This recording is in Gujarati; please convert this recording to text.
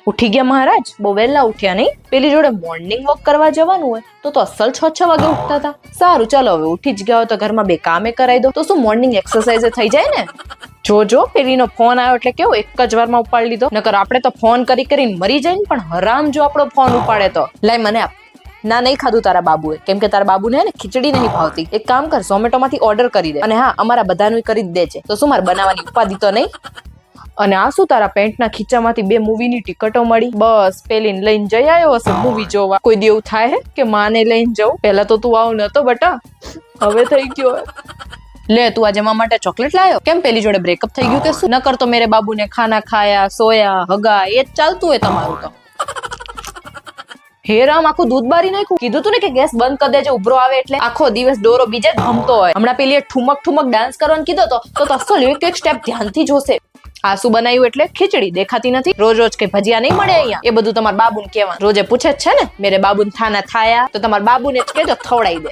ઉઠી ગયા મહારાજ? બહુ વહેલા ઉઠ્યા નહીં? પેલી જોડે મોર્નિંગ વોક કરવા જવાનું હોય તો અસલ 6 વાગે ઉઠતા હતા. સારું ચાલો, હવે ઉઠી જ ગયા હોય તો ઘરમાં બે કામે કરાવી દો તો શું મોર્નિંગ એક્સરસાઇઝ થઈ જાય ને. જો પેલીનો ફોન આવ્યો એટલે કેવો એક જ વારમાં ઉપાડી લીધો. નકર આપણે તો ફોન કરીને મરી જાય ને, પણ હરામ જો આપણો ફોન ઉપાડે તો. લાય મને આપ. ના, નહીં ખાધું તારા બાબુએ, કેમ કે તારા બાબુને ને ખીચડી નહીં ભાવતી. એક કામ કર, ઝોમેટો માંથી ઓર્ડર કરી દે. અને હા, અમારા બધાનું કરી જ દે છે, તો શું મારે બનાવવાની ઉપાધિ તો નહીં. અને આ શું, તારા પેન્ટના ખીચામાંથી 2 મૂવીની ટિકિટો મળી? બસ પેલીને લઈને જઈ આવ્યો હશે મૂવી જોવા. કોઈ દેવું થાય હે કે માને લઈને જવું? પહેલા તો તું આવ નતો બટા, હવે થઈ ગયો. લે, તું આજે મારા માટે ચોકલેટ લાયો? કેમ પેલી જોડે બ્રેકઅપ થઈ ગયું કે શું? ન કરતો મેરે બાબુને ખાના ખાયા, સોયા, હગા, એ જ ચાલતું હોય તમારું તો. હે રામ, આખું દૂધ બારી નાખ્યું. કીધું તું ને કે ગેસ બંધ કરી દેજે ઉભરો આવે એટલે. આખો દિવસ ડોરો બીજે જ ભમતો હોય. હમણાં પેલી ઠુમક ડાન્સ કરવાનું કીધો તો અસલ એક સ્ટેપ ધ્યાનથી જોશે. આ શું બનાવ્યું એટલે ખીચડી દેખાતી નથી? રોજ કે ભજીયા નહીં મળે અહીંયા? એ બધું તમારા બાબુને કહેવાનું. રોજે પૂછે જ છે ને મેરે બાબુને થાના થાયા, તો તમારા બાબુને જ કહેજો ખવડાવી દે.